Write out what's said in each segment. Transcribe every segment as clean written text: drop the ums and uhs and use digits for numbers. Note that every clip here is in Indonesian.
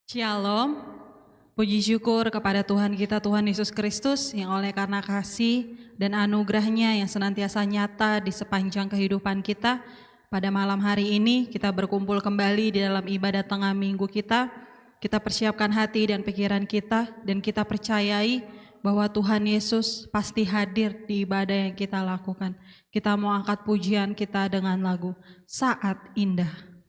Shalom, puji syukur kepada Tuhan kita, Tuhan Yesus Kristus, yang oleh karena kasih dan anugerah-Nya yang senantiasa nyata di sepanjang kehidupan kita. Pada malam hari ini kita berkumpul kembali di dalam ibadah tengah minggu kita. Kita persiapkan hati dan pikiran kita, dan kita percayai bahwa Tuhan Yesus pasti hadir di ibadah yang kita lakukan. Kita mau angkat pujian kita dengan lagu Saat Indah.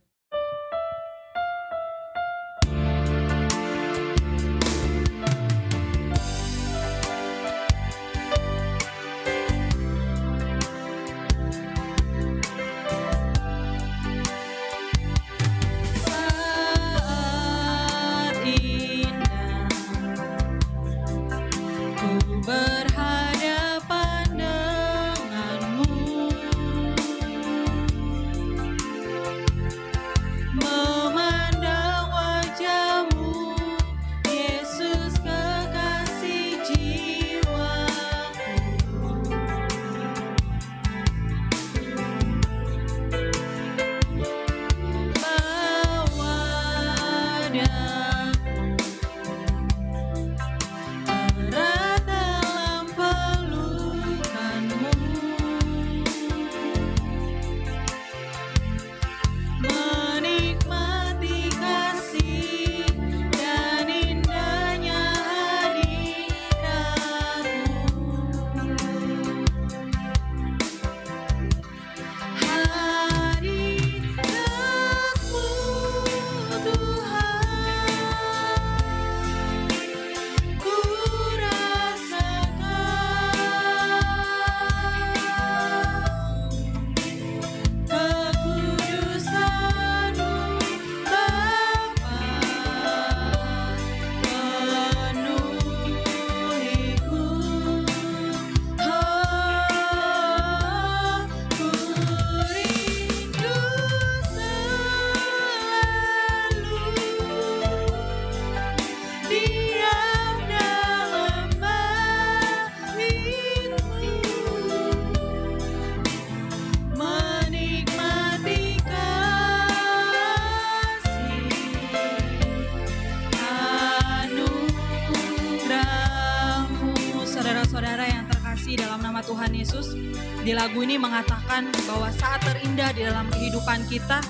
Tuhan Yesus, di lagu ini mengatakan bahwa saat terindah di dalam kehidupan kita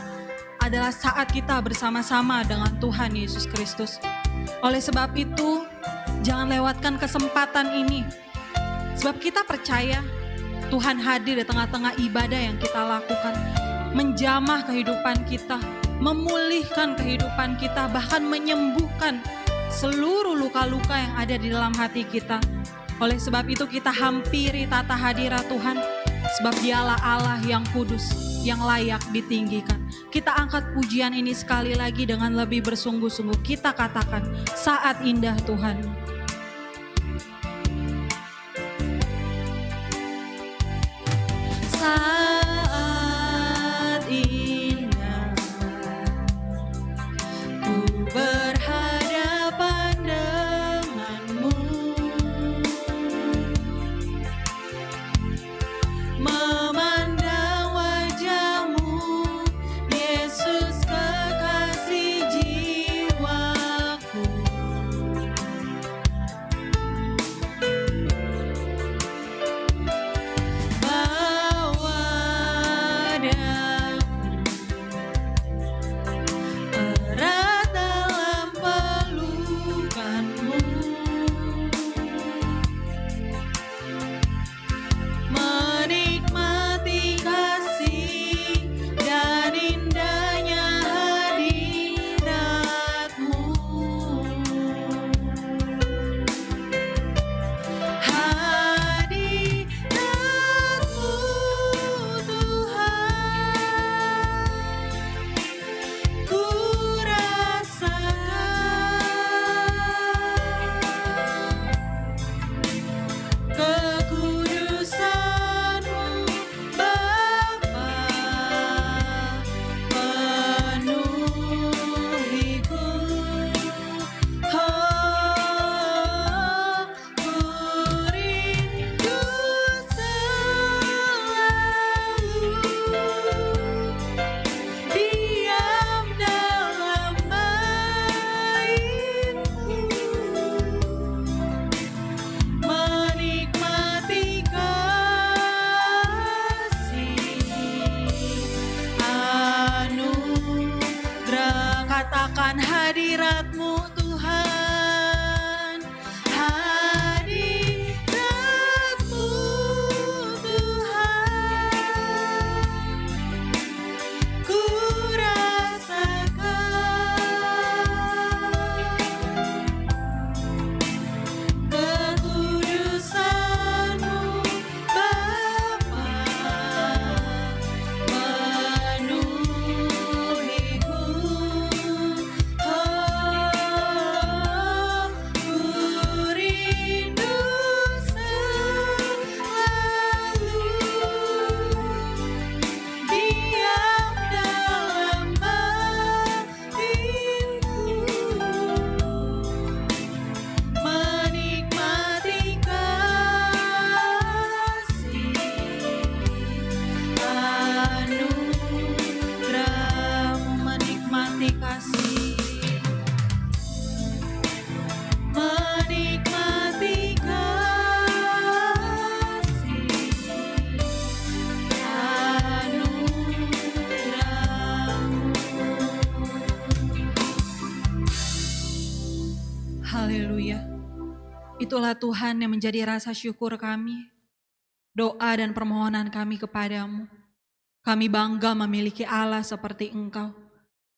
adalah saat kita bersama-sama dengan Tuhan Yesus Kristus. Oleh sebab itu, jangan lewatkan kesempatan ini. Sebab kita percaya Tuhan hadir di tengah-tengah ibadah yang kita lakukan, menjamah kehidupan kita, memulihkan kehidupan kita, bahkan menyembuhkan seluruh luka-luka yang ada di dalam hati kita. Oleh sebab itu kita hampiri tata hadirat Tuhan, sebab Dialah Allah yang kudus, yang layak ditinggikan. Kita angkat pujian ini sekali lagi dengan lebih bersungguh-sungguh. Kita katakan, saat indah Tuhan. Saat indah, ku berhadapan denganmu. Memandang wajahmu, Yesus kekasih jiwaku. itulah Tuhan yang menjadi rasa syukur kami, doa dan permohonan kami kepadamu. Kami bangga memiliki Allah seperti Engkau.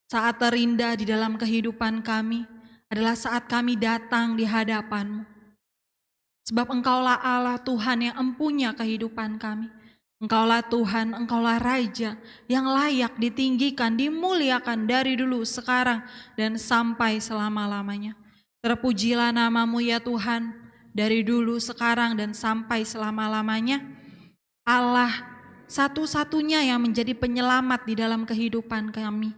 Saat terindah di dalam kehidupan kami adalah saat kami datang di hadapan-Mu. Sebab Engkaulah Allah Tuhan yang empunya kehidupan kami. Engkaulah Tuhan, Engkaulah Raja yang layak ditinggikan, dimuliakan dari dulu, sekarang, dan sampai selama-lamanya. Terpujilah nama-Mu ya Tuhan, dari dulu, sekarang, dan sampai selama-lamanya. Allah satu-satunya yang menjadi penyelamat di dalam kehidupan kami.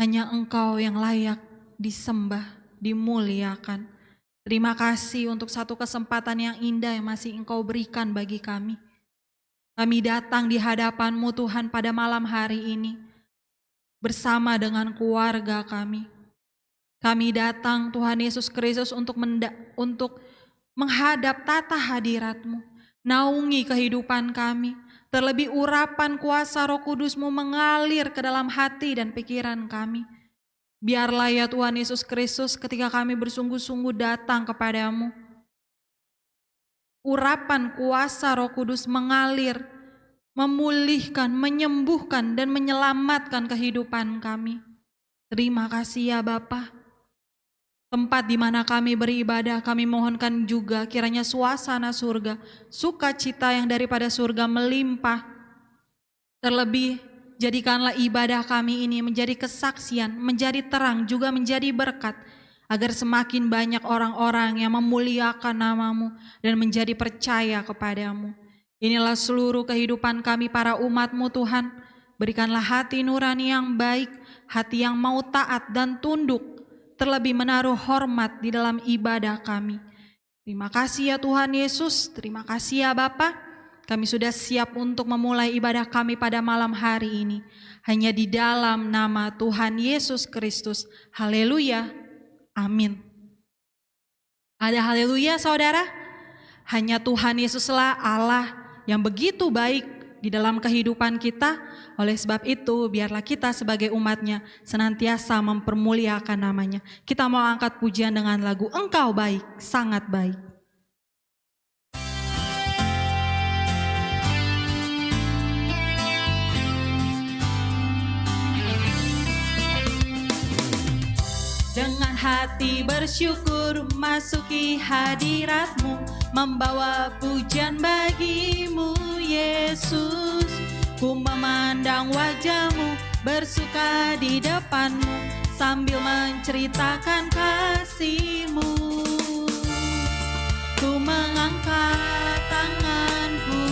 Hanya Engkau yang layak disembah, dimuliakan. Terima kasih untuk satu kesempatan yang indah yang masih Engkau berikan bagi kami. Kami datang di hadapan-Mu Tuhan pada malam hari ini bersama dengan keluarga kami. Kami datang Tuhan Yesus Kristus untuk menghadap tata hadirat-Mu. Naungi kehidupan kami. Terlebih urapan kuasa Roh Kudus-Mu mengalir ke dalam hati dan pikiran kami. Biarlah ya Tuhan Yesus Kristus ketika kami bersungguh-sungguh datang kepadamu, urapan kuasa Roh Kudus mengalir, memulihkan, menyembuhkan, dan menyelamatkan kehidupan kami. Terima kasih ya Bapa. Tempat di mana kami beribadah, kami mohonkan juga kiranya suasana surga, sukacita yang daripada surga melimpah. Terlebih, jadikanlah ibadah kami ini menjadi kesaksian, menjadi terang, juga menjadi berkat, agar semakin banyak orang-orang yang memuliakan nama-Mu dan menjadi percaya kepadamu. Inilah seluruh kehidupan kami para umat-Mu Tuhan. Berikanlah hati nurani yang baik, hati yang mau taat dan tunduk, terlebih menaruh hormat di dalam ibadah kami. Terima kasih ya Tuhan Yesus, terima kasih ya Bapa. Kami sudah siap untuk memulai ibadah kami pada malam hari ini. Hanya di dalam nama Tuhan Yesus Kristus. Haleluya, amin. Ada haleluya saudara? Hanya Tuhan Yesuslah Allah yang begitu baik di dalam kehidupan kita. Oleh sebab itu, biarlah kita sebagai umatnya senantiasa mempermuliakan namanya. Kita mau angkat pujian dengan lagu Engkau Baik, Sangat Baik. Dengan hati bersyukur masuki hadirat-Mu, membawa pujian bagi-Mu Yesus. Ku memandang wajah-Mu, bersuka di depan-Mu, sambil menceritakan kasih-Mu. Ku mengangkat tanganku,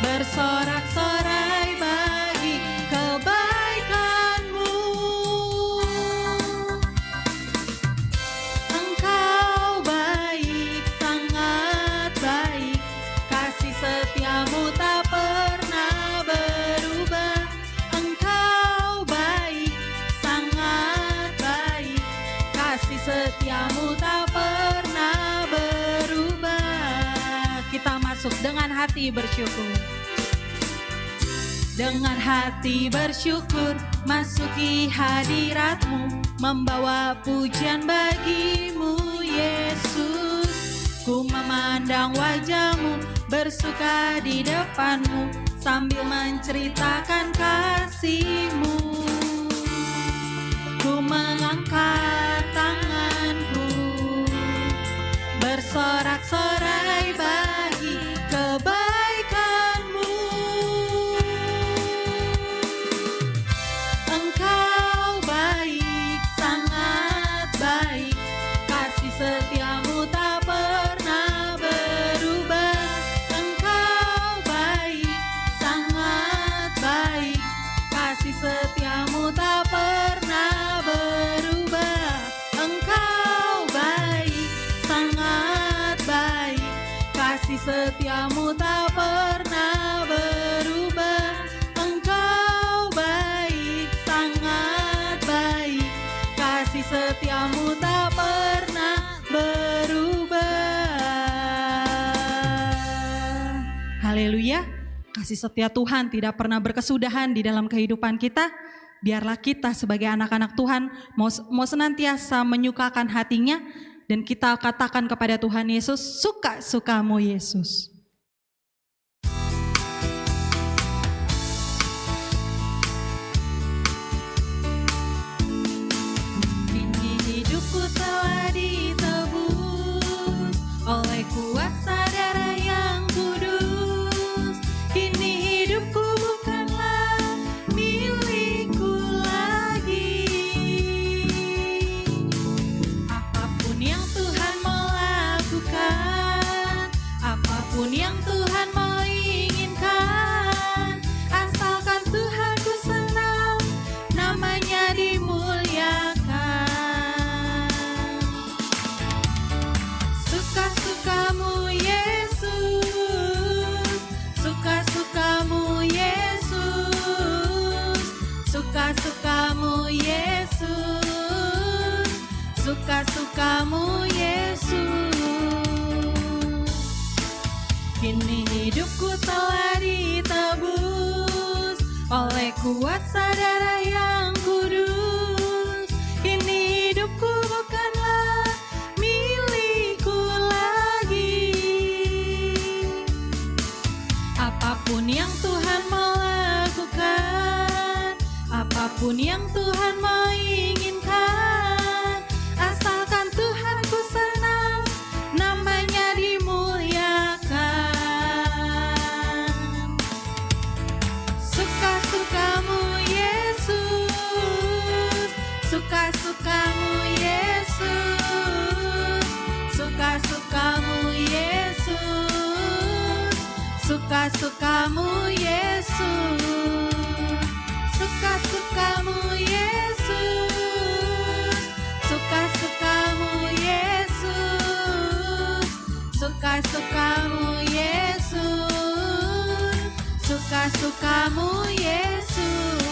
bersorak-sorai bagi kebaikan-Mu. Engkau baik, sangat baik, kasih setia-Mu tak pernah berubah. Engkau baik, sangat baik, kasih setia-Mu tak pernah berubah. Kita masuk dengan hati bersyukur. Dengan hati bersyukur masuki hadirat-Mu, membawa pujian bagi-Mu Yesus. Ku memandang wajah-Mu, bersuka di depan-Mu, sambil menceritakan kasih-Mu. Ku mengangkat tanganku, bersorak-sorai bagi kebaikan-Mu. Engkau baik, sangat baik, kasih setia-Mu tak pernah berubah. Engkau baik, sangat baik, kasih setia-Mu tak pernah berubah. Engkau baik, sangat baik, kasih setia-Mu tak pernah berubah. Engkau baik, sangat baik, kasih setia-Mu tak pernah berubah. Haleluya. Kasih setia Tuhan tidak pernah berkesudahan di dalam kehidupan kita. Biarlah kita sebagai anak-anak Tuhan mau senantiasa menyukakan hatinya dan kita katakan kepada Tuhan Yesus, suka-sukamu Yesus. Kini hidupku telah ditebus oleh kuasa darah yang kudus. Kini hidupku bukanlah milikku lagi. Apapun yang Tuhan mau lakukan, apapun yang Tuhan mau inginkan, asalkan Tuhan ku senang, namanya dimuliakan. Suka-sukamu Yesus, suka-sukamu Yesus, suka-sukamu Yesus, suka-sukamu Yesus. Kini hidupku telah ditebus oleh kuasa darah yang kudus. Kini hidupku bukanlah milikku lagi. Apapun yang Tuhan mau lakukan, apapun yang Tuhan mau inginkan, asalkan Tuhan ku senang, namanya dimuliakan. Suka-sukamu Yesus, suka-sukamu Yesus, suka-sukamu Yesus, suka-sukamu Yesus, suka-sukamu Yesus, suka-sukamu Yesus, suka-sukamu Yesus, suka-sukamu Yesus.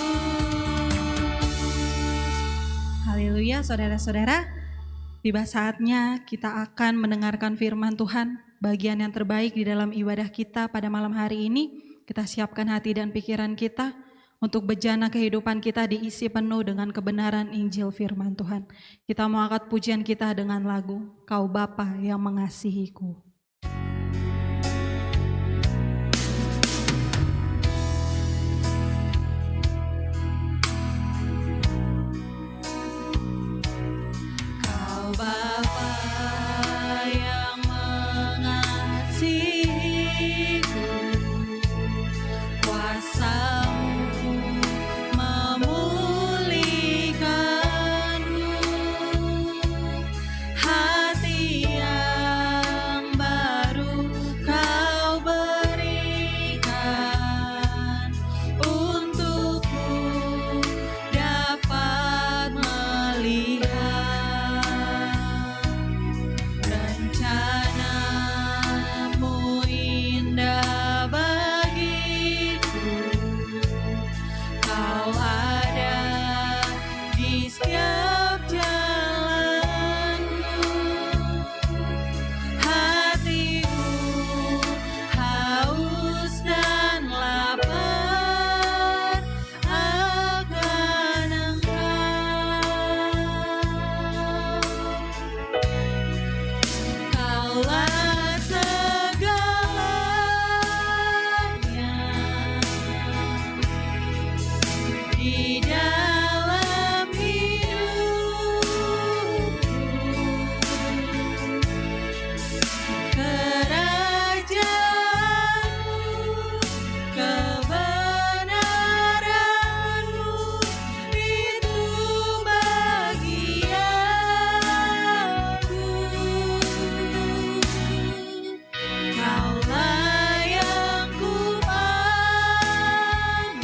Haleluya, saudara-saudara. Tiba saatnya kita akan mendengarkan firman Tuhan, bagian yang terbaik di dalam ibadah kita pada malam hari ini. Kita siapkan hati dan pikiran kita untuk bejana kehidupan kita diisi penuh dengan kebenaran Injil firman Tuhan. Kita mau angkat pujian kita dengan lagu Kau Bapa yang Mengasihiku. Kau Bapa yang mengasihiku, kuasa-Mu memulihkanku, hati yang baru Kau berikan untukku dapat melihat rencana-Mu indah bagiku. Kau ada di setiap jalanku, hatiku haus dan lapar akan Engkau. Kaulah segalanya di dalam hidupku, kerajaan-Mu, kebenaran-Mu itu bagianku. Kaulah yang ku pandang,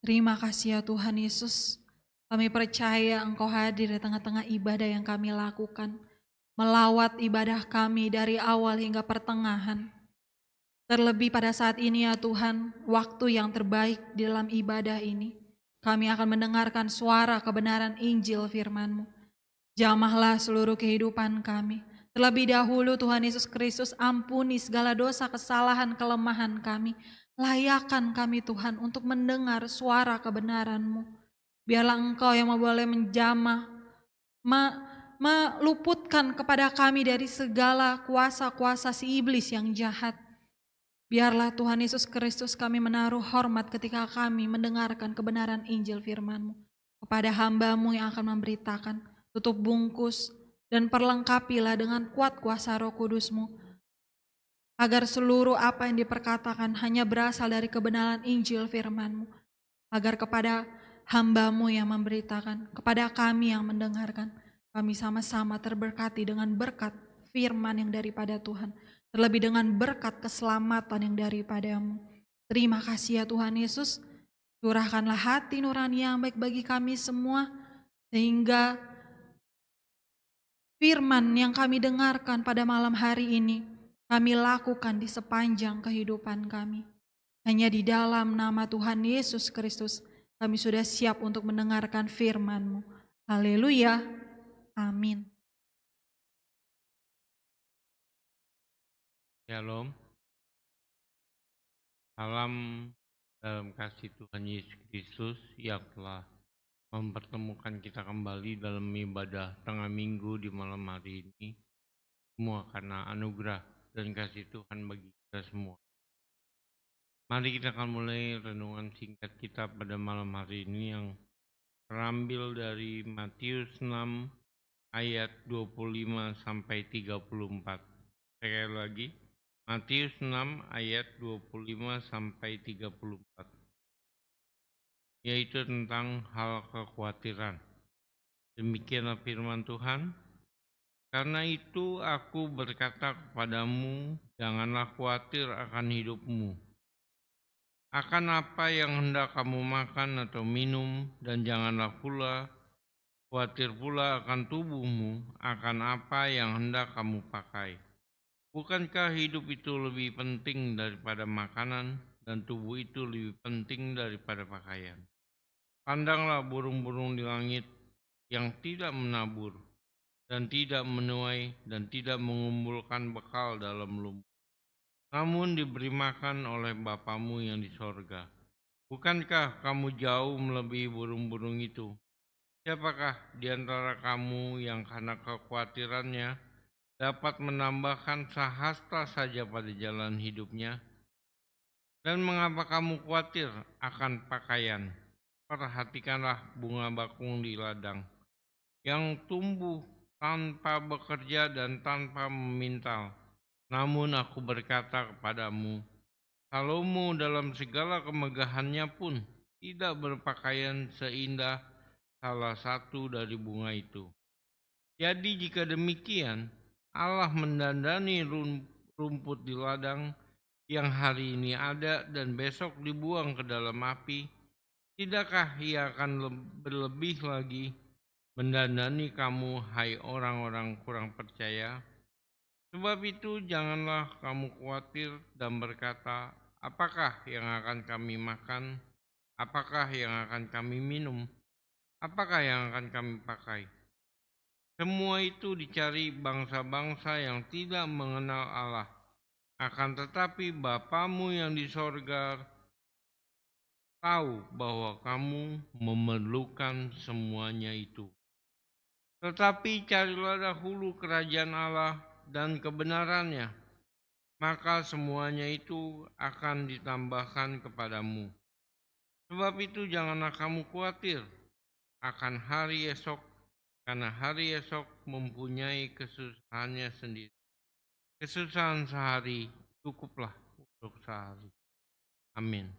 Terima kasih ya Tuhan Yesus. Kami percaya Engkau hadir di tengah-tengah ibadah yang kami lakukan. Melawat ibadah kami dari awal hingga pertengahan. Terlebih pada saat ini ya Tuhan, waktu yang terbaik di dalam ibadah ini. Kami akan mendengarkan suara kebenaran Injil firman-Mu. Jamahlah seluruh kehidupan kami. Terlebih dahulu Tuhan Yesus Kristus, ampuni segala dosa, kesalahan, kelemahan kami. Layakan kami Tuhan untuk mendengar suara kebenaran-Mu. Biarlah Engkau yang boleh menjamah, meluputkan kepada kami dari segala kuasa-kuasa si iblis yang jahat. Biarlah Tuhan Yesus Kristus kami menaruh hormat ketika kami mendengarkan kebenaran Injil firman-Mu. Kepada hamba-Mu yang akan memberitakan, tutup bungkus dan perlengkapilah dengan kuat kuasa Roh Kudus-Mu, agar seluruh apa yang diperkatakan hanya berasal dari kebenaran Injil firman-Mu, agar kepada hamba-Mu yang memberitakan, kepada kami yang mendengarkan, kami sama-sama terberkati dengan berkat firman yang daripada Tuhan, terlebih dengan berkat keselamatan yang daripada-Mu. Terima kasih ya Tuhan Yesus, curahkanlah hati nurani yang baik bagi kami semua, sehingga firman yang kami dengarkan pada malam hari ini, kami lakukan di sepanjang kehidupan kami. Hanya di dalam nama Tuhan Yesus Kristus, kami sudah siap untuk mendengarkan firman-Mu. Haleluya. Amin. Shalom. Salam dalam kasih Tuhan Yesus Kristus yang telah mempertemukan kita kembali dalam ibadah tengah minggu di malam hari ini. Semua karena anugerah dan kasih Tuhan bagi kita semua. Mari kita akan mulai renungan singkat kita pada malam hari ini yang terambil dari Matius 6 ayat 25 sampai 34. Sekali lagi, Matius 6 ayat 25 sampai 34. Yaitu tentang hal kekhawatiran. Demikianlah firman Tuhan. Karena itu aku berkata kepadamu, janganlah khawatir akan hidupmu. Akan apa yang hendak kamu makan atau minum, dan janganlah pula khawatir pula akan tubuhmu, akan apa yang hendak kamu pakai. Bukankah hidup itu lebih penting daripada makanan, dan tubuh itu lebih penting daripada pakaian? Pandanglah burung-burung di langit yang tidak menabur, dan tidak menuai, dan tidak mengumpulkan bekal dalam lumbung, namun diberi makan oleh Bapamu yang di sorga. Bukankah kamu jauh melebihi burung-burung itu? Siapakah di antara kamu yang karena kekhawatirannya dapat menambahkan sehasta saja pada jalan hidupnya? Dan mengapa kamu khawatir akan pakaian? Perhatikanlah bunga bakung di ladang, yang tumbuh tanpa bekerja dan tanpa memintal. Namun aku berkata kepadamu, Salomo dalam segala kemegahannya pun tidak berpakaian seindah salah satu dari bunga itu. Jadi jika demikian, Allah mendandani rumput di ladang yang hari ini ada dan besok dibuang ke dalam api, tidakkah Ia akan berlebih lagi mendandani kamu, hai orang-orang kurang percaya? Sebab itu janganlah kamu khawatir dan berkata, apakah yang akan kami makan? Apakah yang akan kami minum? Apakah yang akan kami pakai? Semua itu dicari bangsa-bangsa yang tidak mengenal Allah. Akan tetapi Bapamu yang di sorga tahu bahwa kamu memerlukan semuanya itu. Tetapi carilah dahulu kerajaan Allah dan kebenarannya, maka semuanya itu akan ditambahkan kepadamu. Sebab itu janganlah kamu khawatir akan hari esok, karena hari esok mempunyai kesusahannya sendiri. Kesusahan sehari cukuplah untuk sehari. Amin.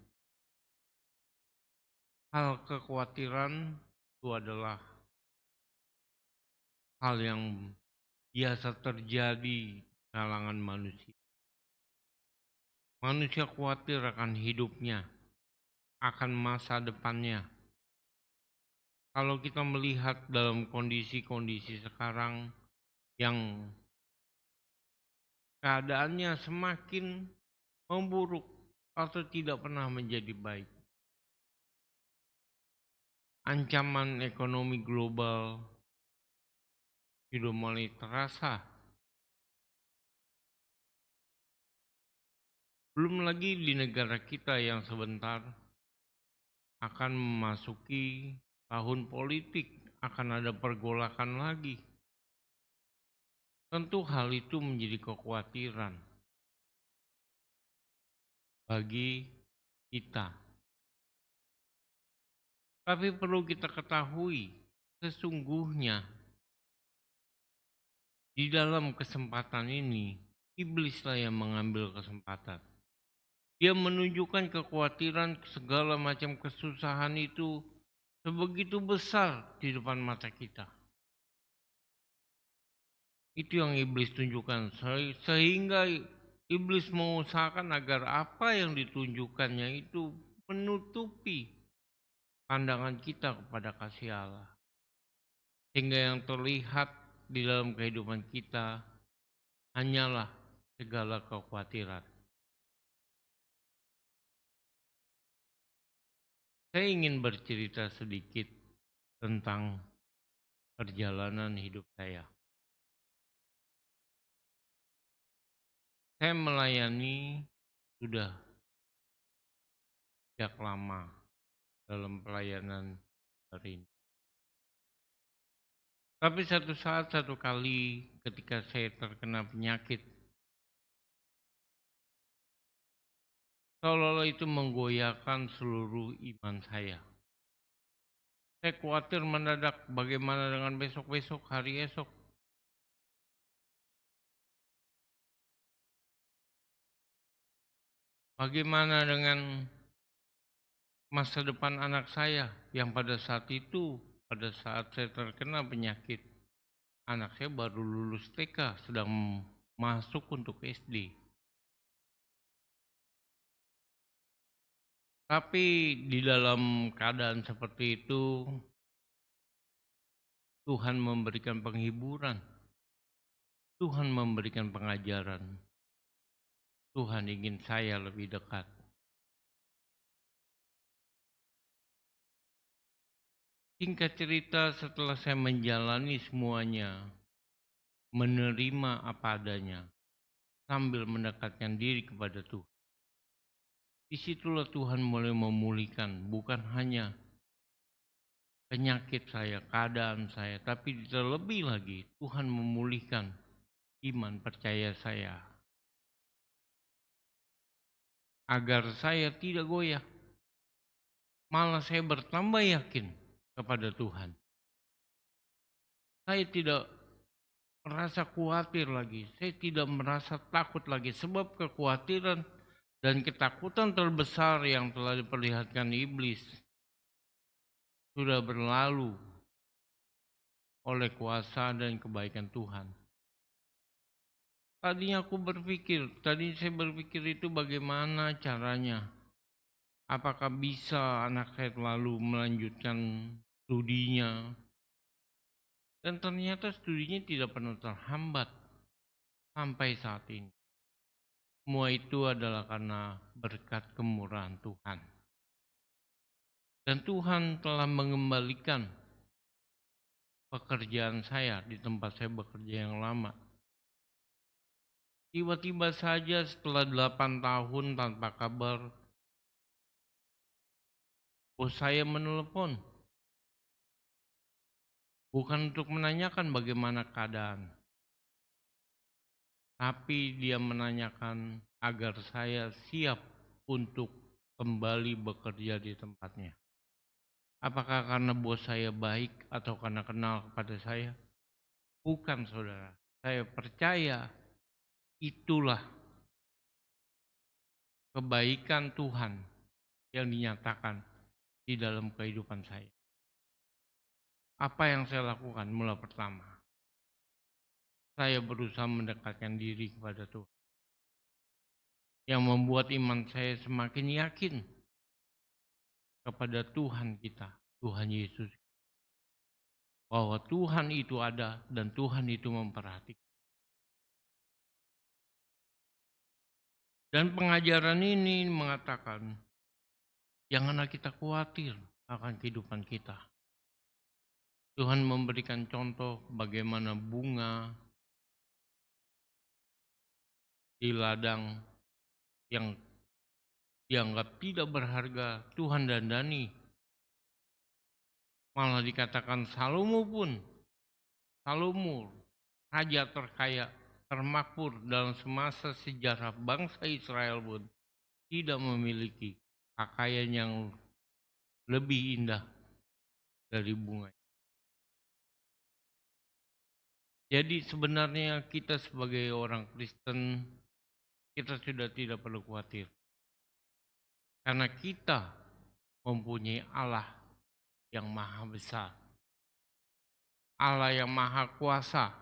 Hal kekhawatiran itu adalah hal yang biasa terjadi di kalangan manusia. Manusia khawatir akan hidupnya. akan masa depannya. Kalau kita melihat dalam kondisi-kondisi sekarang yang keadaannya semakin memburuk atau tidak pernah menjadi baik. Ancaman ekonomi global sudah mulai terasa. Belum lagi di negara kita yang sebentar akan memasuki tahun politik, akan ada pergolakan lagi. Tentu hal itu menjadi kekhawatiran bagi kita. Tapi perlu kita ketahui, sesungguhnya di dalam kesempatan ini, iblislah yang mengambil kesempatan. Dia menunjukkan kekhawatiran segala macam kesusahan itu sebegitu besar di depan mata kita. Itu yang iblis tunjukkan, sehingga iblis mengusahakan agar apa yang ditunjukkannya itu menutupi pandangan kita kepada kasih Allah. Sehingga yang terlihat di dalam kehidupan kita hanyalah segala kekhawatiran. Saya ingin bercerita sedikit tentang perjalanan hidup saya. Saya melayani sudah sejak lama dalam pelayanan hari ini. Tapi satu saat, satu kali ketika saya terkena penyakit, seolah-olah itu menggoyahkan seluruh iman saya. Saya khawatir mendadak bagaimana dengan besok-besok, hari esok. Bagaimana dengan masa depan anak saya yang pada saat itu, pada saat saya terkena penyakit, anak saya baru lulus TK, sedang masuk untuk SD. Tapi di dalam keadaan seperti itu, Tuhan memberikan penghiburan, Tuhan memberikan pengajaran, Tuhan ingin saya lebih dekat. Singkat cerita, setelah saya menjalani semuanya, menerima apa adanya, sambil mendekatkan diri kepada Tuhan, disitulah Tuhan mulai memulihkan, bukan hanya penyakit saya, keadaan saya, tapi terlebih lagi Tuhan memulihkan iman percaya saya, agar saya tidak goyah, malah saya bertambah yakin kepada Tuhan. Saya tidak merasa khawatir lagi, saya tidak merasa takut lagi, sebab kekhawatiran dan ketakutan terbesar yang telah diperlihatkan iblis sudah berlalu oleh kuasa dan kebaikan Tuhan. Tadinya saya berpikir itu bagaimana caranya. Apakah bisa anak saya lalu melanjutkan studinya? Dan ternyata studinya tidak pernah terhambat sampai saat ini. Semua itu adalah karena berkat kemurahan Tuhan. Dan Tuhan telah mengembalikan pekerjaan saya di tempat saya bekerja yang lama. Tiba-tiba saja setelah 8 tahun tanpa kabar, bos saya menelepon. Bukan untuk menanyakan bagaimana keadaan, tapi dia menanyakan agar saya siap untuk kembali bekerja di tempatnya. Apakah karena bos saya baik atau karena kenal kepada saya? Bukan, saudara. Saya percaya itulah kebaikan Tuhan yang dinyatakan di dalam kehidupan saya. Apa yang saya lakukan? Mulai pertama, saya berusaha mendekatkan diri kepada Tuhan, yang membuat iman saya semakin yakin kepada Tuhan kita, Tuhan Yesus. Bahwa Tuhan itu ada dan Tuhan itu memperhatikan. Dan pengajaran ini mengatakan, janganlah kita khawatir akan kehidupan kita. Tuhan memberikan contoh bagaimana bunga di ladang yang dianggap tidak berharga, Tuhan dandani. Malah dikatakan Salomo, raja terkaya, termakmur dalam semasa sejarah bangsa Israel pun tidak memiliki pakaian yang lebih indah dari bunga. Jadi sebenarnya kita sebagai orang Kristen, kita sudah tidak perlu khawatir. Karena kita mempunyai Allah yang maha besar. Allah yang maha kuasa.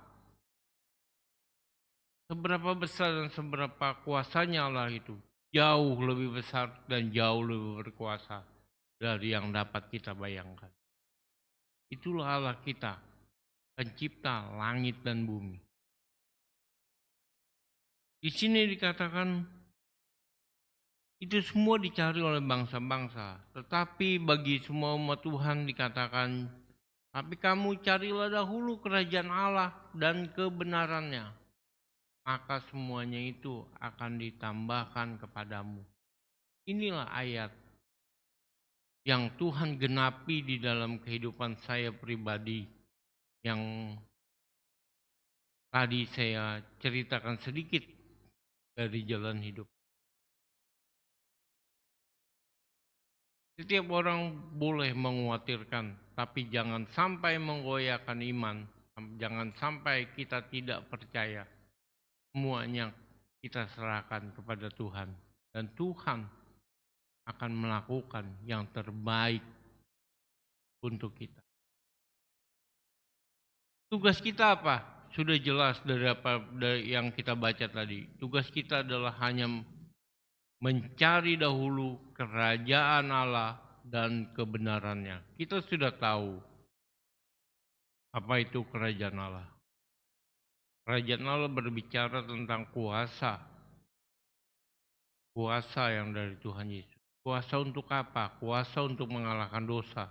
Seberapa besar dan seberapa kuasanya Allah itu jauh lebih besar dan jauh lebih berkuasa dari yang dapat kita bayangkan. Itulah Allah kita, pencipta langit dan bumi. Di sini dikatakan itu semua dicari oleh bangsa-bangsa, tetapi bagi semua umat Tuhan dikatakan, tapi kamu carilah dahulu kerajaan Allah dan kebenarannya, maka semuanya itu akan ditambahkan kepadamu. Inilah ayat yang Tuhan genapi di dalam kehidupan saya pribadi, yang tadi saya ceritakan sedikit dari jalan hidup. Setiap orang boleh mengkhawatirkan, tapi jangan sampai menggoyahkan iman. Jangan sampai kita tidak percaya. Semuanya kita serahkan kepada Tuhan. Dan Tuhan akan melakukan yang terbaik untuk kita. Tugas kita apa? Sudah jelas dari yang kita baca tadi. Tugas kita adalah hanya mencari dahulu kerajaan Allah dan kebenarannya. Kita sudah tahu apa itu kerajaan Allah. Kerajaan Allah berbicara tentang kuasa. Kuasa yang dari Tuhan Yesus. Kuasa untuk apa? Kuasa untuk mengalahkan dosa.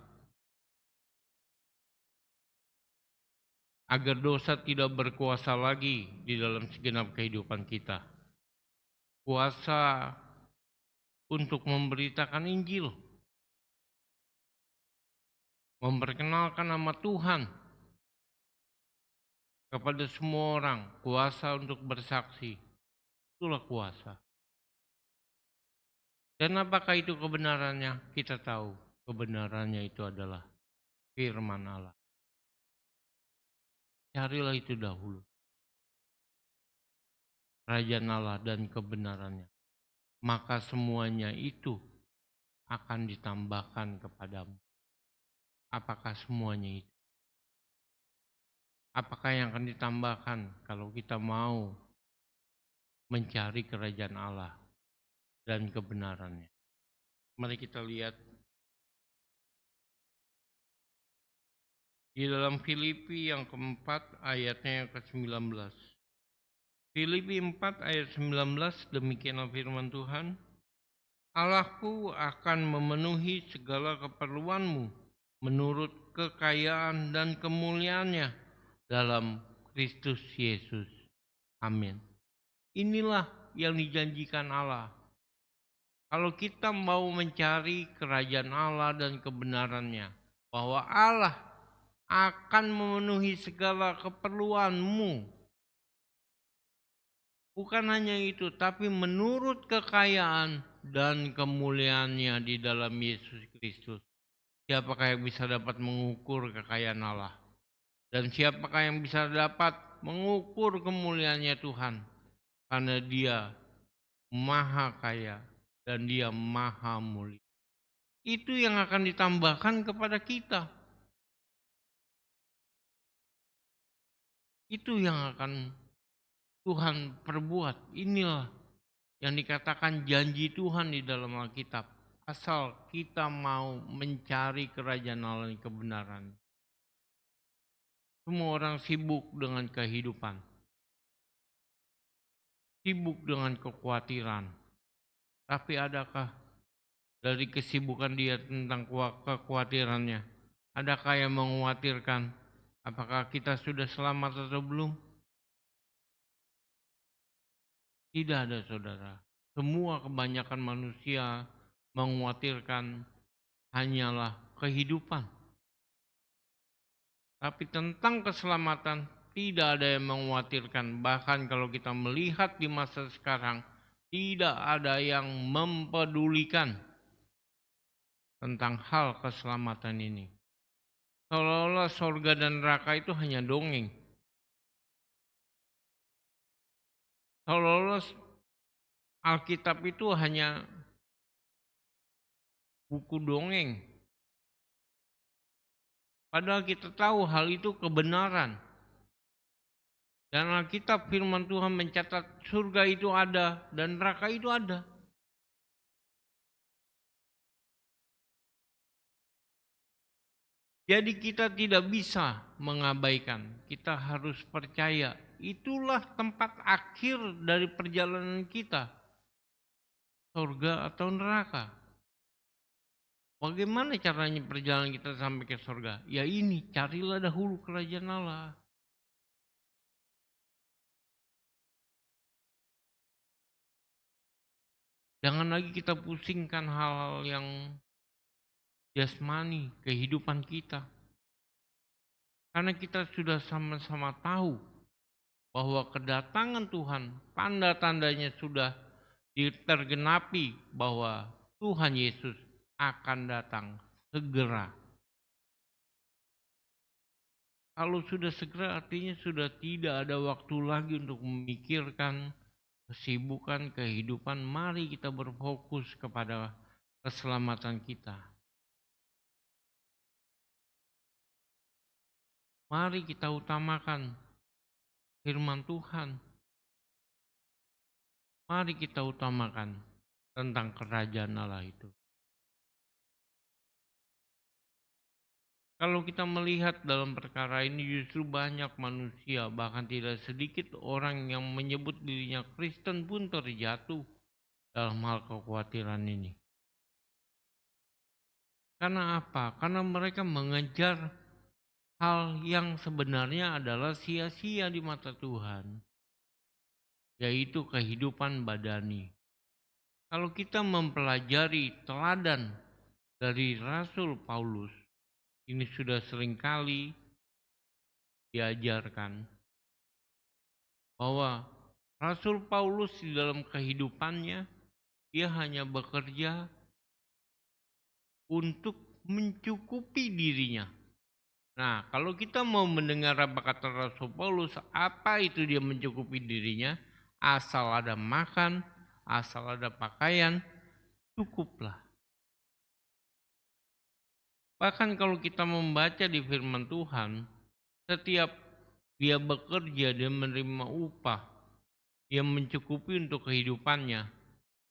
Agar dosa tidak berkuasa lagi di dalam segenap kehidupan kita. Kuasa untuk memberitakan Injil, memperkenalkan nama Tuhan kepada semua orang, kuasa untuk bersaksi, itulah kuasa. Dan apakah itu kebenarannya? Kita tahu kebenarannya itu adalah firman Allah. Carilah itu dahulu, kerajaan Allah dan kebenarannya. Maka semuanya itu akan ditambahkan kepadamu. Apakah semuanya itu? Apakah yang akan ditambahkan kalau kita mau mencari kerajaan Allah dan kebenarannya? Mari kita lihat di dalam Filipi yang keempat ayatnya yang ke-19. Filipi 4 ayat 19, demikianlah firman Tuhan. Allahku akan memenuhi segala keperluanmu menurut kekayaan dan kemuliaannya dalam Kristus Yesus. Amin. Inilah yang dijanjikan Allah. Kalau kita mau mencari kerajaan Allah dan kebenarannya, bahwa Allah akan memenuhi segala keperluanmu. Bukan hanya itu, tapi menurut kekayaan dan kemuliaannya di dalam Yesus Kristus. Siapakah yang bisa dapat mengukur kekayaan Allah? Dan siapakah yang bisa dapat mengukur kemuliaannya Tuhan? Karena Dia maha kaya dan Dia maha mulia. Itu yang akan ditambahkan kepada kita. Itu yang akan Tuhan perbuat. Inilah yang dikatakan janji Tuhan di dalam Alkitab. asal kita mau mencari kerajaan Allah dan kebenaran. Semua orang sibuk dengan kehidupan, sibuk dengan kekhawatiran. Tapi adakah dari kesibukan dia tentang kekhawatirannya, adakah yang mengkhawatirkan apakah kita sudah selamat atau belum? Tidak ada, saudara. Semua kebanyakan manusia mengkhawatirkan hanyalah kehidupan. Tapi tentang keselamatan tidak ada yang mengkhawatirkan. Bahkan kalau kita melihat di masa sekarang, tidak ada yang mempedulikan tentang hal keselamatan ini. Seolah-olah sorga dan neraka itu hanya dongeng. Seolah-olah Alkitab itu hanya buku dongeng. Padahal kita tahu hal itu kebenaran. Dan Alkitab firman Tuhan mencatat surga itu ada dan neraka itu ada. Jadi kita tidak bisa mengabaikan, kita harus percaya. Itulah tempat akhir dari perjalanan kita, surga atau neraka. Bagaimana caranya perjalanan kita sampai ke surga? Ya ini, carilah dahulu kerajaan Allah. Jangan lagi kita pusingkan hal-hal yang jasmani, kehidupan kita. Karena kita sudah sama-sama tahu bahwa kedatangan Tuhan, tanda-tandanya sudah tergenapi bahwa Tuhan Yesus akan datang segera. Kalau sudah segera artinya sudah tidak ada waktu lagi untuk memikirkan kesibukan kehidupan. Mari kita berfokus kepada keselamatan kita. Mari kita utamakan firman Tuhan. Mari kita utamakan tentang kerajaan Allah itu. Kalau kita melihat dalam perkara ini justru banyak manusia, bahkan tidak sedikit orang yang menyebut dirinya Kristen pun terjatuh dalam hal kekhawatiran ini. Karena apa? Karena mereka mengejar hal yang sebenarnya adalah sia-sia di mata Tuhan, yaitu kehidupan badani. Kalau kita mempelajari teladan dari Rasul Paulus, ini sudah seringkali diajarkan bahwa Rasul Paulus di dalam kehidupannya, dia hanya bekerja untuk mencukupi dirinya. Nah, kalau kita mau mendengar apa kata Rasul Paulus, apa itu dia mencukupi dirinya? Asal ada makan, asal ada pakaian, cukuplah. Bahkan kalau kita membaca di firman Tuhan, setiap dia bekerja, dia menerima upah, dia mencukupi untuk kehidupannya.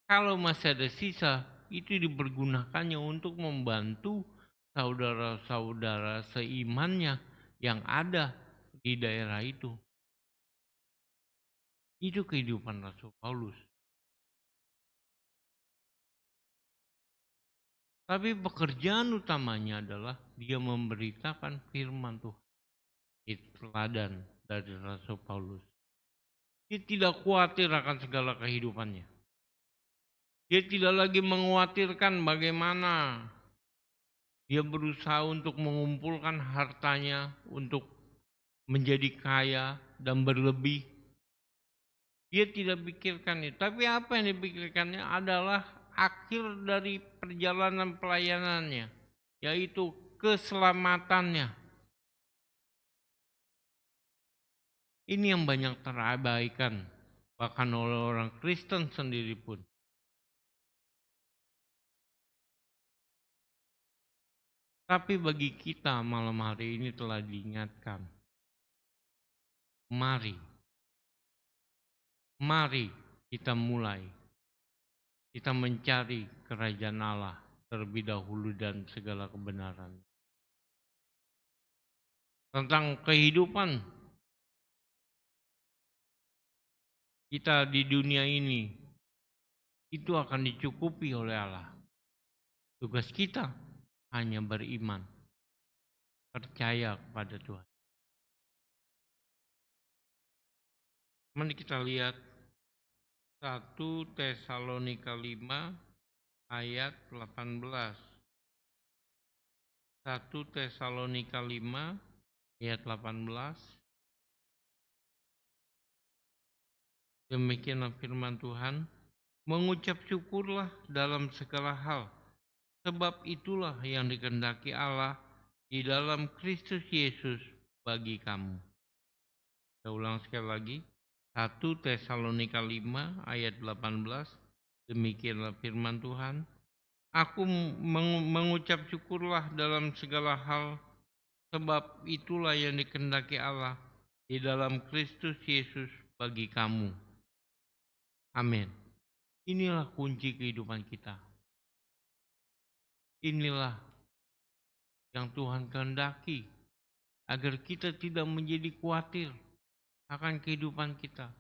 Kalau masih ada sisa, itu dipergunakannya untuk membantu saudara-saudara seimannya yang ada di daerah itu. Itu kehidupan Rasul Paulus. Tapi pekerjaan utamanya adalah dia memberitakan firman Tuhan. Itu teladan dari Rasul Paulus. Dia tidak khawatir akan segala kehidupannya. Dia tidak lagi mengkhawatirkan bagaimana dia berusaha untuk mengumpulkan hartanya untuk menjadi kaya dan berlebih. Dia tidak pikirkan itu. Tapi apa yang dipikirkannya adalah akhir dari perjalanan pelayanannya, yaitu keselamatannya. Ini yang banyak terabaikan, bahkan oleh orang Kristen sendiri pun. Tapi bagi kita malam hari ini telah diingatkan. Mari kita mulai. Kita mencari kerajaan Allah terlebih dahulu dan segala kebenaran. Tentang kehidupan kita di dunia ini, itu akan dicukupi oleh Allah. Tugas kita hanya beriman, percaya kepada Tuhan. Mari kita lihat 1 Tesalonika 5 ayat 18. 1 Tesalonika 5 ayat 18. Demikianlah firman Tuhan, mengucap syukurlah dalam segala hal, sebab itulah yang dikehendaki Allah di dalam Kristus Yesus bagi kamu. Saya ulang sekali lagi, 1 Tesalonika 5 ayat 18, demikianlah firman Tuhan, aku mengucap syukurlah dalam segala hal, sebab itulah yang dikehendaki Allah di dalam Kristus Yesus bagi kamu. Amin. Inilah kunci kehidupan kita. Inilah yang Tuhan kehendaki, agar kita tidak menjadi khawatir akan kehidupan kita,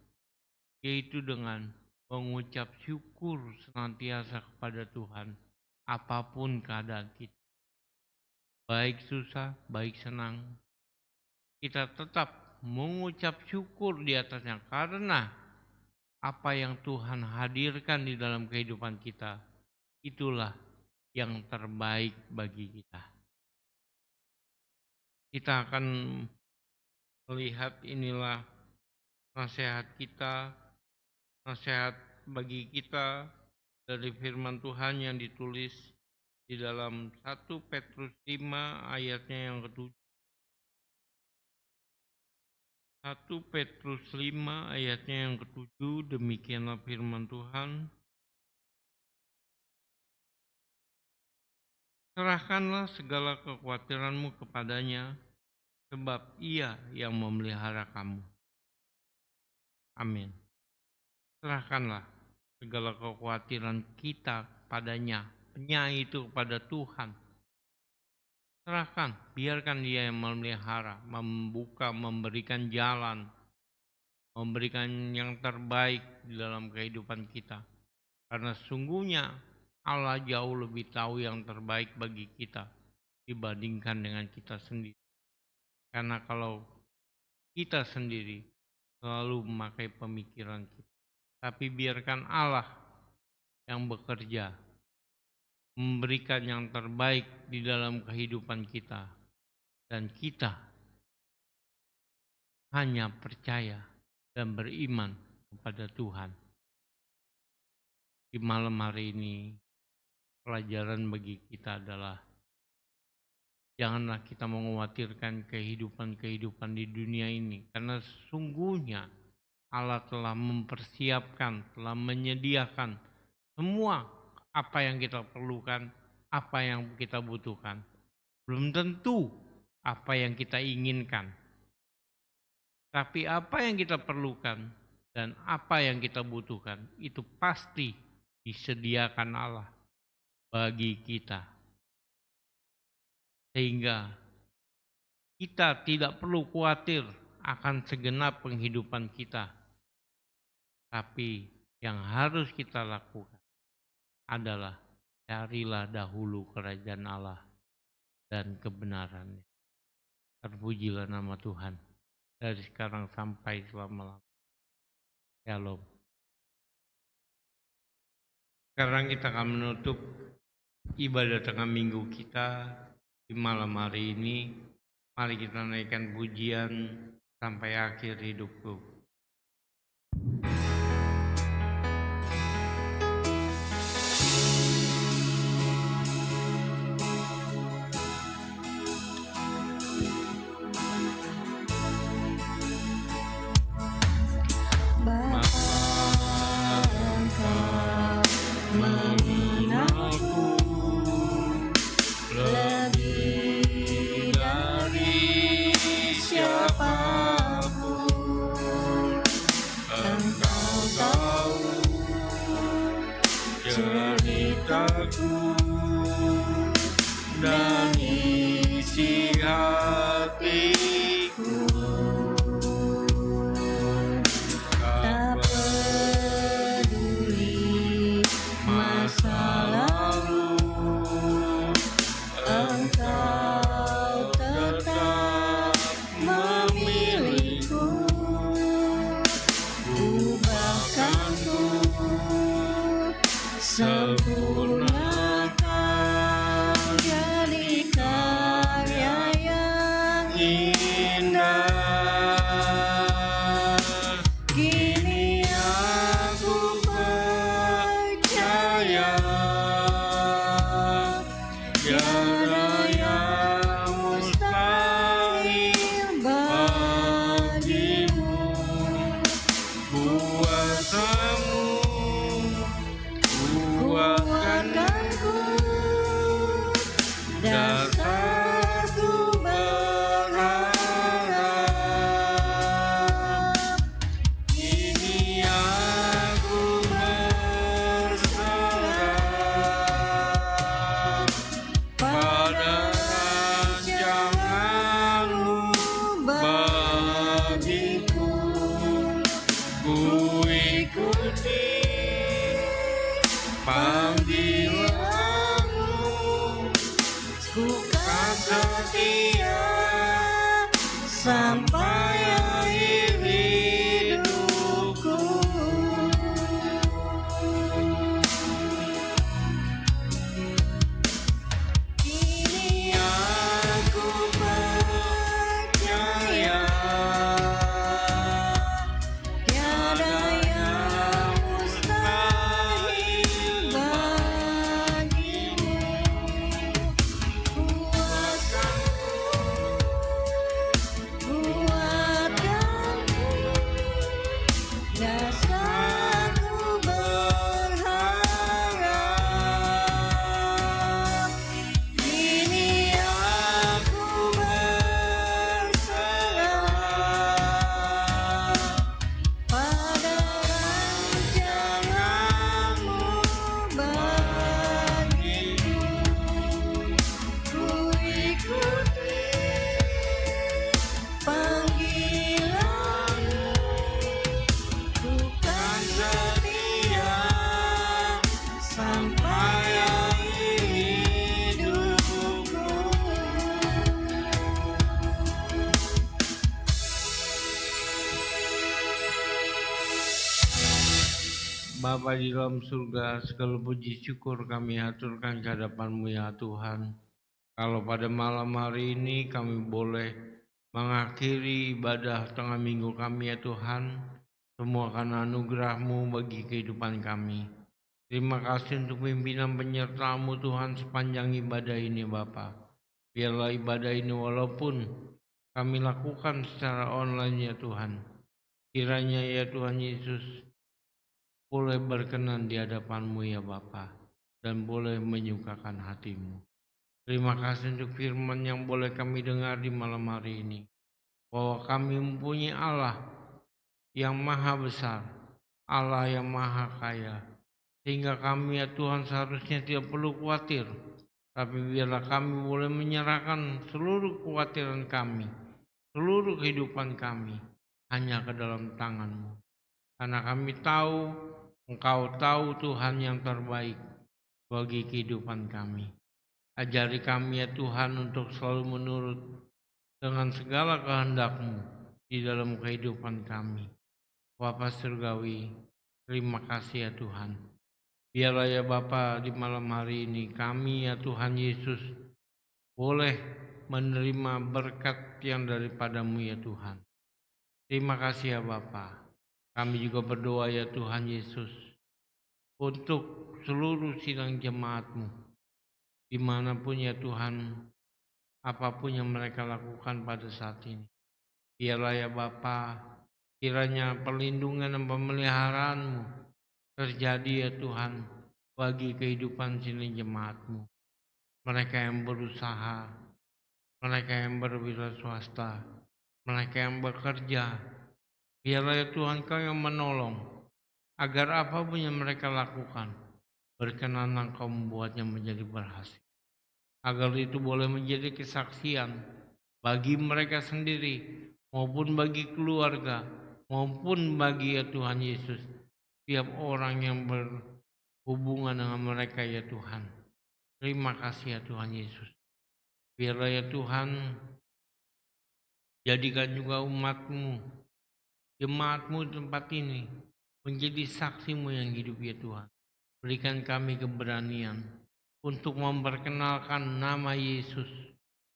yaitu dengan mengucap syukur senantiasa kepada Tuhan, apapun keadaan kita. Baik susah, baik senang, kita tetap mengucap syukur di atasnya, karena apa yang Tuhan hadirkan di dalam kehidupan kita, itulah yang terbaik bagi kita. Kita akan melihat inilah nasihat kita, nasihat bagi kita dari firman Tuhan yang ditulis di dalam 1 Petrus 5 ayatnya yang ke-7. 1 Petrus 5 ayatnya yang ke-7, demikianlah firman Tuhan. Serahkanlah segala kekhawatiranmu kepadanya, sebab Ia yang memelihara kamu. Amin. Serahkanlah segala kekhawatiran kita padanya, itu kepada Tuhan. Serahkan, biarkan Dia yang memelihara, membuka, memberikan jalan, memberikan yang terbaik di dalam kehidupan kita. Karena sungguhnya Allah jauh lebih tahu yang terbaik bagi kita dibandingkan dengan kita sendiri. Karena kalau kita sendiri selalu memakai pemikiran kita, tapi biarkan Allah yang bekerja, memberikan yang terbaik di dalam kehidupan kita, dan kita hanya percaya dan beriman kepada Tuhan. Di malam hari ini, pelajaran bagi kita adalah janganlah kita mengkhawatirkan kehidupan di dunia ini, karena sesungguhnya Allah telah mempersiapkan, telah menyediakan semua apa yang kita perlukan, apa yang kita butuhkan. Belum tentu apa yang kita inginkan, tapi apa yang kita perlukan dan apa yang kita butuhkan itu pasti disediakan Allah bagi kita. Sehingga kita tidak perlu khawatir akan segenap penghidupan kita. Tapi yang harus kita lakukan adalah carilah dahulu kerajaan Allah dan kebenarannya. Terpujilah nama Tuhan dari sekarang sampai selama-lamanya. Shalom. Sekarang kita akan menutup ibadah tengah minggu kita di malam hari ini. Mari kita naikkan pujian sampai akhir hidupku. ceritaku dan isi hatiku. Tak peduli masa lalu, Engkau tetap memilihku. Bahkan ku sempurnakan jadi karya yang indah. Kini aku percaya tiada yang mustahil bagimu. Kuasamu kuatkanku, dasarku berharap. Kini aku berserah pada rancanganmu bagiku. Ku ikuti panggilanmu, ku kan setia sampai akhir hidupku. Kini aku percaya tiada yang mustahil bagimu. Kuatkanku, dasarku berharap. Kini aku berserah pada rancanganmu bagiku. Ku ikuti panggilanmu, ku kan setia sampai akhir hidupku. Bapa di dalam surga, segala puji syukur kami haturkan ke hadapan-Mu ya Tuhan. Kalau pada malam hari ini kami boleh mengakhiri ibadah tengah minggu kami ya Tuhan, semua karena anugerah-Mu bagi kehidupan kami. Terima kasih untuk pimpinan penyertaan-Mu Tuhan sepanjang ibadah ini Bapa. Biarlah ibadah ini walaupun kami lakukan secara online ya Tuhan, kiranya ya Tuhan Yesus boleh berkenan di hadapan-Mu ya Bapa, dan boleh menyukakan hati-Mu. Terima kasih untuk firman yang boleh kami dengar di malam hari ini, bahwa kami mempunyai Allah yang maha besar, Allah yang maha kaya, sehingga kami ya Tuhan seharusnya tidak perlu khawatir, tapi biarlah kami boleh menyerahkan seluruh kekhawatiran kami, seluruh kehidupan kami hanya ke dalam tangan-Mu. Karena kami tahu Engkau tahu Tuhan yang terbaik bagi kehidupan kami. Ajari kami ya Tuhan untuk selalu menurut dengan segala kehendak-Mu di dalam kehidupan kami. Bapa Surgawi, terima kasih ya Tuhan. Biarlah ya Bapa di malam hari ini kami ya Tuhan Yesus boleh menerima berkat yang daripada-Mu ya Tuhan. Terima kasih ya Bapa. Kami juga berdoa ya Tuhan Yesus untuk seluruh sidang jemaat-Mu dimanapun ya Tuhan, apapun yang mereka lakukan pada saat ini. Biarlah ya Bapa, kiranya perlindungan dan pemeliharaan-Mu terjadi ya Tuhan bagi kehidupan sidang jemaat-Mu. Mereka yang berusaha, mereka yang berwira swasta, mereka yang bekerja. Biarlah ya Tuhan Kau yang menolong, agar apapun yang mereka lakukan, berkenan Engkau membuatnya menjadi berhasil. Agar itu boleh menjadi kesaksian bagi mereka sendiri, maupun bagi keluarga, maupun bagi ya Tuhan Yesus, setiap orang yang berhubungan dengan mereka ya Tuhan. Terima kasih ya Tuhan Yesus. Biarlah ya Tuhan, jadikan juga umat-Mu, jemaat-Mu di tempat ini, menjadi saksi-Mu yang hidup ya Tuhan. Berikan kami keberanian untuk memperkenalkan nama Yesus,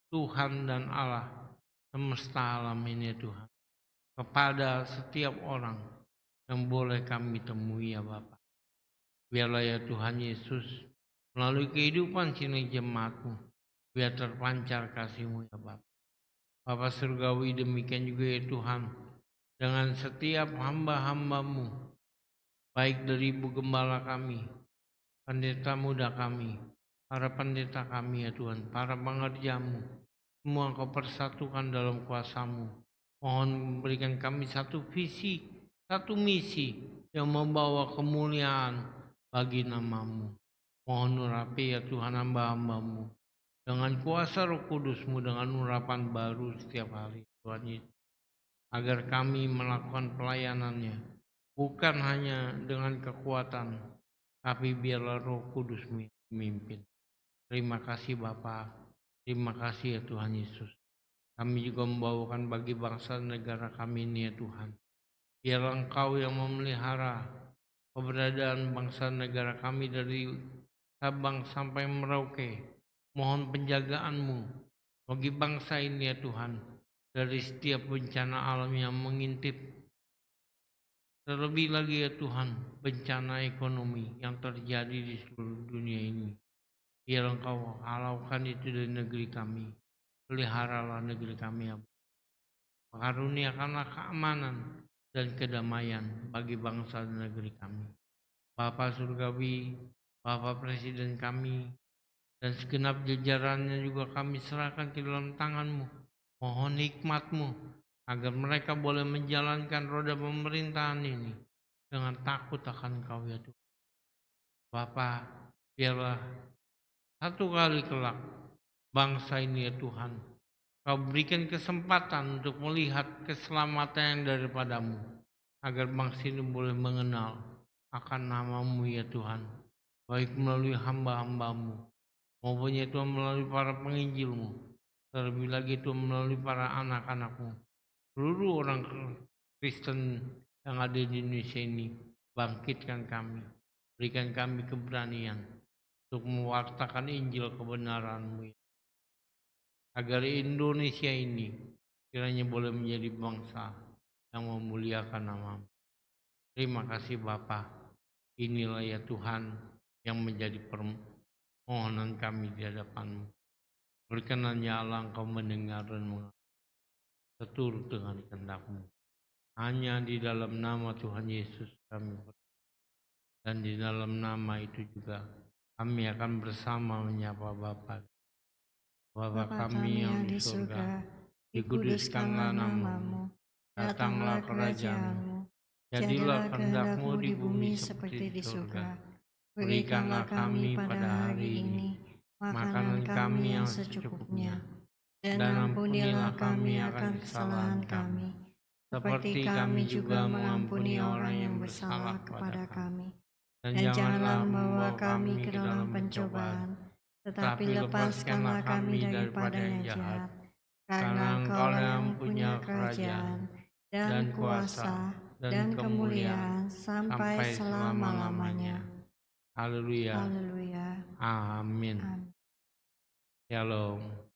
Tuhan dan Allah semesta alam ini ya Tuhan, kepada setiap orang yang boleh kami temui ya Bapa. Biarlah ya Tuhan Yesus, melalui kehidupan sini jemaat-Mu, biar terpancar kasih-Mu ya Bapa. Bapa surgawi, demikian juga ya Tuhan, dengan setiap hamba-hamba-Mu, baik dari Ibu Gembala kami, pendeta muda kami, para pendeta kami ya Tuhan, para pengerja-Mu, semua Engkau persatukan dalam kuasa-Mu. Mohon berikan kami satu visi, satu misi yang membawa kemuliaan bagi nama-Mu. Mohon urapi ya Tuhan hamba-hamba-Mu dengan kuasa Roh Kudus-Mu, dengan urapan baru setiap hari Tuhan Yesus, agar kami melakukan pelayanannya bukan hanya dengan kekuatan, tapi biarlah Roh Kudus memimpin. Terima kasih Bapa, terima kasih ya Tuhan Yesus. Kami juga membawakan bagi bangsa negara kami ini ya Tuhan. Biarlah Engkau yang memelihara keberadaan bangsa negara kami dari Sabang sampai Merauke. Mohon penjagaan-Mu bagi bangsa ini ya Tuhan, dari setiap bencana alam yang mengintip. Terlebih lagi ya Tuhan, bencana ekonomi yang terjadi di seluruh dunia ini. Biar Engkau halaukan itu dari negeri kami. Peliharalah negeri kami ya. Karuniakanlah keamanan dan kedamaian bagi bangsa dan negeri kami. Bapa surgawi, Bapa Presiden kami, dan segenap jajarannya juga kami serahkan ke dalam tangan-Mu. Mohon hikmat-Mu agar mereka boleh menjalankan roda pemerintahan ini dengan takut akan Kau ya Tuhan. Bapa, biarlah satu kali kelak bangsa ini ya Tuhan, Kau berikan kesempatan untuk melihat keselamatan yang daripada-Mu, agar bangsa ini boleh mengenal akan nama-Mu ya Tuhan, baik melalui hamba-hamba-Mu, maupun ya Tuhan melalui para penginjil-Mu, terlebih lagi Tuhan melalui para anak-anak-Mu, seluruh orang Kristen yang ada di Indonesia ini. Bangkitkan kami, berikan kami keberanian untuk mewartakan Injil kebenaran-Mu, agar Indonesia ini kiranya boleh menjadi bangsa yang memuliakan nama-Mu. Terima kasih Bapa. Inilah ya Tuhan yang menjadi permohonan kami di hadapan-Mu. Berkenan ya Allah Engkau mendengar dan mengatur seturut dengan kehendak-Mu. Hanya di dalam nama Tuhan Yesus kami berdoa, dan di dalam nama itu juga kami akan bersama menyapa Bapa. Bapa kami yang di surga, dikuduskanlah nama-Mu, datanglah kerajaan-Mu, jadilah kehendak-Mu di bumi seperti di surga. Berikanlah kami pada hari ini makanan kami yang secukupnya, dan ampunilah kami akan kesalahan kami, seperti kami juga mengampuni orang yang bersalah kepada kami. Dan janganlah membawa kami ke dalam pencobaan, tetapi lepaskanlah kami daripada yang jahat. Karena Engkau yang punya kerajaan, dan kuasa, dan kemuliaan, sampai selama-lamanya. Haleluya. Haleluya. Amin. Amin. Shalom.